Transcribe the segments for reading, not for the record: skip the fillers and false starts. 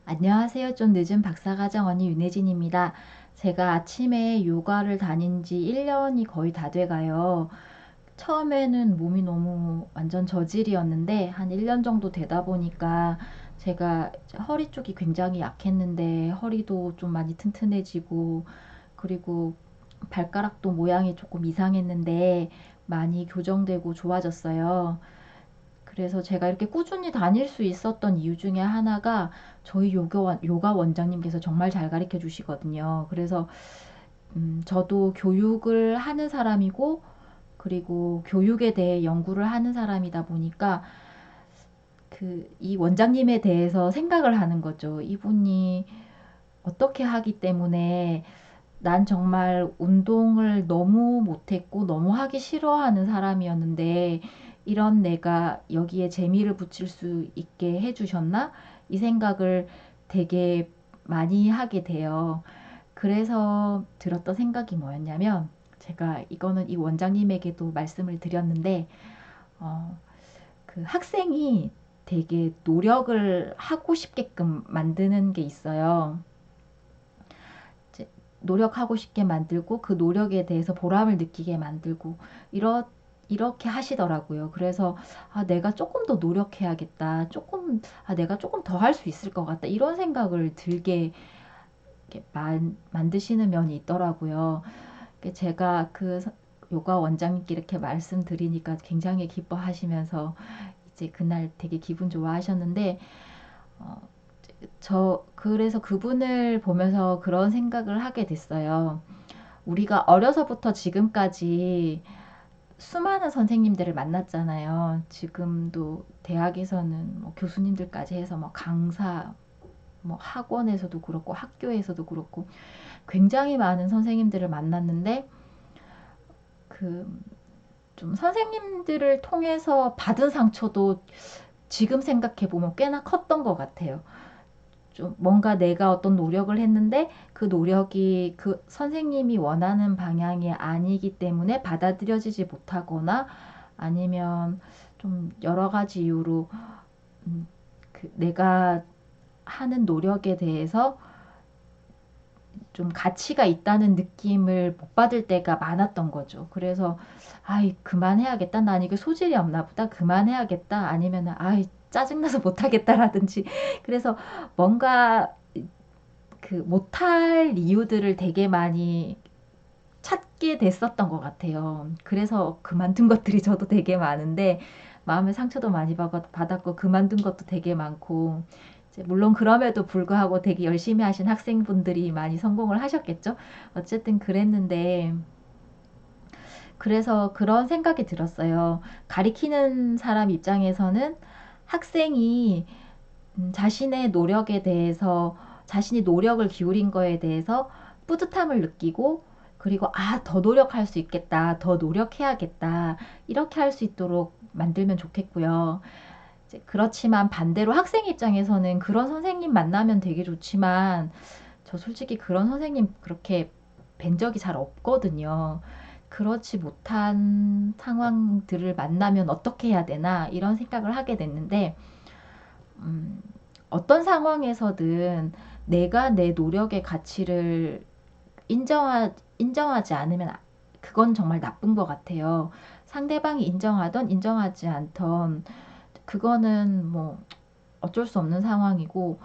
안녕하세요. 좀 늦은 박사과정 언니 윤혜진입니다. 제가 아침에 요가를 다닌 지 1년이 거의 다 돼가요. 처음에는 몸이 너무 완전 저질이었는데 한 1년 정도 되다 보니까 제가 허리 쪽이 굉장히 약했는데 허리도 좀 많이 튼튼해지고, 그리고 발가락도 모양이 조금 이상했는데 많이 교정되고 좋아졌어요. 그래서 제가 이렇게 꾸준히 다닐 수 있었던 이유 중에 하나가 저희 요가 원장님께서 정말 잘 가르쳐 주시거든요. 그래서 저도 교육을 하는 사람이고, 그리고 교육에 대해 연구를 하는 사람이다 보니까 이 원장님에 대해서 생각을 하는 거죠. 이분이 어떻게 하기 때문에, 난 정말 운동을 너무 못했고 너무 하기 싫어하는 사람이었는데 이런 내가 여기에 재미를 붙일 수 있게 해주셨나? 이 생각을 되게 많이 하게 돼요. 그래서 들었던 생각이 뭐였냐면, 제가 이거는 이 원장님에게도 말씀을 드렸는데, 어, 그 학생이 되게 노력을 하고 싶게끔 만드는 게 있어요. 이제 노력하고 싶게 만들고 그 노력에 대해서 보람을 느끼게 만들고 이렇게 하시더라고요. 그래서 내가 조금 더 노력해야겠다. 내가 조금 더 할 수 있을 것 같다. 이런 생각을 들게 이렇게 만드시는 면이 있더라고요. 제가 요가 원장님께 이렇게 말씀드리니까 굉장히 기뻐하시면서 이제 그날 되게 기분 좋아하셨는데, 어, 그래서 그분을 보면서 그런 생각을 하게 됐어요. 우리가 어려서부터 지금까지 수많은 선생님들을 만났잖아요. 지금도 대학에서는 뭐 교수님들까지 해서 뭐 강사, 뭐 학원에서도 그렇고 학교에서도 그렇고 굉장히 많은 선생님들을 만났는데, 그 좀 선생님들을 통해서 받은 상처도 지금 생각해 보면 꽤나 컸던 것 같아요. 좀 뭔가 내가 어떤 노력을 했는데 그 노력이 그 선생님이 원하는 방향이 아니기 때문에 받아들여지지 못하거나, 아니면 좀 여러 가지 이유로 내가 하는 노력에 대해서 좀 가치가 있다는 느낌을 못 받을 때가 많았던 거죠. 그래서 아이 그만해야겠다. 난 이게 소질이 없나 보다. 그만해야겠다. 아니면 아이 짜증나서 못하겠다라든지. 그래서 뭔가 못할 이유들을 되게 많이 찾게 됐었던 것 같아요. 그래서 그만둔 것들이 저도 되게 많은데, 마음의 상처도 많이 받았고 그만둔 것도 되게 많고, 이제 물론 그럼에도 불구하고 되게 열심히 하신 학생분들이 많이 성공을 하셨겠죠. 어쨌든 그랬는데, 그래서 그런 생각이 들었어요. 가리키는 사람 입장에서는 학생이 자신의 노력에 대해서, 자신이 노력을 기울인 거에 대해서 뿌듯함을 느끼고, 그리고 더 노력할 수 있겠다, 더 노력해야겠다, 이렇게 할 수 있도록 만들면 좋겠고요. 이제 그렇지만 반대로 학생 입장에서는 그런 선생님 만나면 되게 좋지만, 저 솔직히 그런 선생님 그렇게 뵌 적이 잘 없거든요. 그렇지 못한 상황들을 만나면 어떻게 해야 되나 이런 생각을 하게 됐는데, 음, 어떤 상황에서든 내가 내 노력의 가치를 인정하지 않으면 그건 정말 나쁜 것 같아요. 상대방이 인정하던 인정하지 않던 그거는 뭐 어쩔 수 없는 상황이고,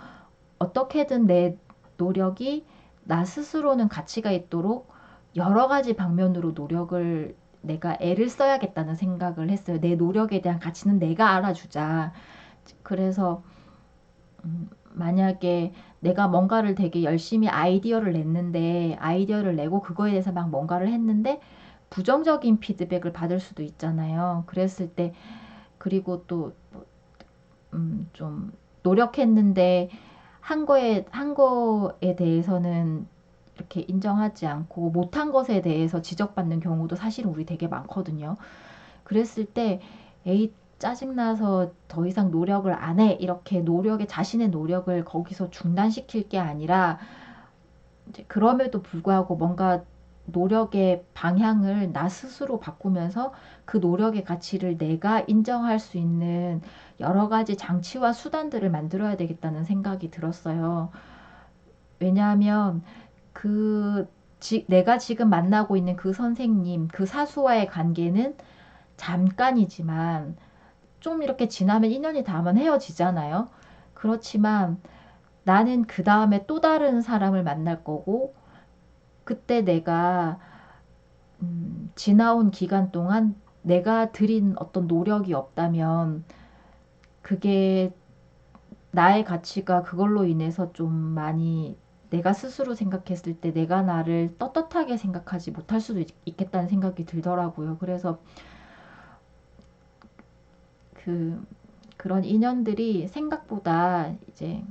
어떻게든 내 노력이 나 스스로는 가치가 있도록 여러 가지 방면으로 노력을 내가 애를 써야겠다는 생각을 했어요. 내 노력에 대한 가치는 내가 알아주자. 그래서 만약에 내가 뭔가를 되게 열심히 아이디어를 냈는데, 아이디어를 내고 그거에 대해서 막 뭔가를 했는데 부정적인 피드백을 받을 수도 있잖아요. 그랬을 때, 그리고 또 좀 노력했는데 한 거에 대해서는 이렇게 인정하지 않고 못한 것에 대해서 지적받는 경우도 사실은 우리 되게 많거든요. 그랬을 때 에이 짜증나서 더 이상 노력을 안 해. 이렇게 자신의 노력을 거기서 중단시킬 게 아니라, 이제 그럼에도 불구하고 뭔가 노력의 방향을 나 스스로 바꾸면서 그 노력의 가치를 내가 인정할 수 있는 여러 가지 장치와 수단들을 만들어야 되겠다는 생각이 들었어요. 왜냐하면 그 내가 지금 만나고 있는 그 선생님, 그 사수와의 관계는 잠깐이지만 좀 이렇게 지나면 인연이 닿으면 헤어지잖아요. 그렇지만 나는 그 다음에 또 다른 사람을 만날 거고, 그때 내가 지나온 기간 동안 내가 들인 어떤 노력이 없다면 그게 나의 가치가 그걸로 인해서 좀 많이, 내가 스스로 생각했을 때 내가 나를 떳떳하게 생각하지 못할 수도 있겠다는 생각이 들더라고요. 그래서 그 그런 인연들이 생각보다 이제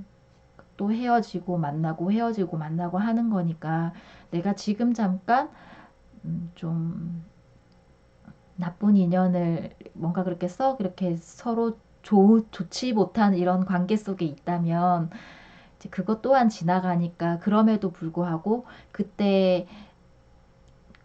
또 헤어지고 만나고 헤어지고 만나고 하는 거니까, 내가 지금 잠깐 좀 나쁜 인연을 뭔가 그렇게 썩 이렇게 서로 좋지 못한 이런 관계 속에 있다면 이제 그것 또한 지나가니까, 그럼에도 불구하고 그때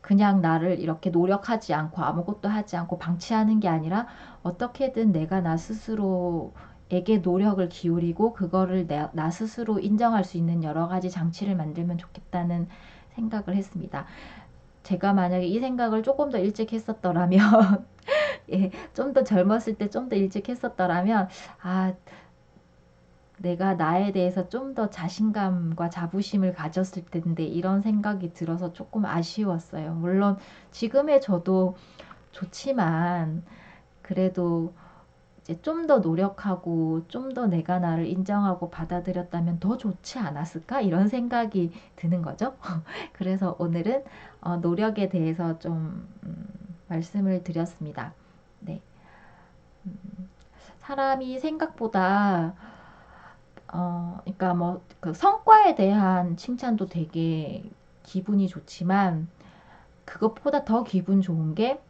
그냥 나를 이렇게 노력하지 않고 아무것도 하지 않고 방치하는 게 아니라 어떻게든 내가 나 스스로에게 노력을 기울이고 그거를 나 스스로 인정할 수 있는 여러 가지 장치를 만들면 좋겠다는 생각을 했습니다. 제가 만약에 이 생각을 조금 더 일찍 했었더라면 예, 좀 더 젊었을 때 좀 더 일찍 했었더라면, 아, 내가 나에 대해서 좀 더 자신감과 자부심을 가졌을 텐데, 이런 생각이 들어서 조금 아쉬웠어요. 물론 지금의 저도 좋지만 그래도 이제 좀 더 노력하고 좀 더 내가 나를 인정하고 받아들였다면 더 좋지 않았을까? 이런 생각이 드는 거죠. 그래서 오늘은 노력에 대해서 좀 말씀을 드렸습니다. 네. 사람이 생각보다 그러니까 뭐 그 성과에 대한 칭찬도 되게 기분이 좋지만, 그것보다 더 기분 좋은 게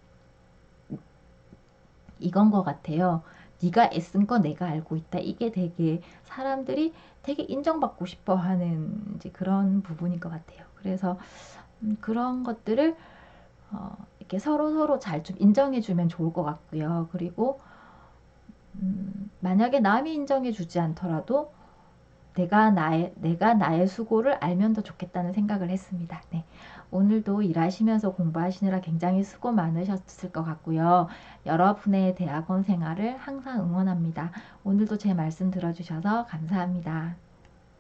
이건 것 같아요. 네가 애쓴 거 내가 알고 있다. 이게 되게 사람들이 되게 인정받고 싶어 하는 이제 그런 부분인 것 같아요. 그래서 그런 것들을 이렇게 서로 잘 좀 인정해 주면 좋을 것 같고요. 그리고 만약에 남이 인정해 주지 않더라도 내가 나의 수고를 알면 더 좋겠다는 생각을 했습니다. 네. 오늘도 일하시면서 공부하시느라 굉장히 수고 많으셨을 것 같고요. 여러분의 대학원 생활을 항상 응원합니다. 오늘도 제 말씀 들어주셔서 감사합니다.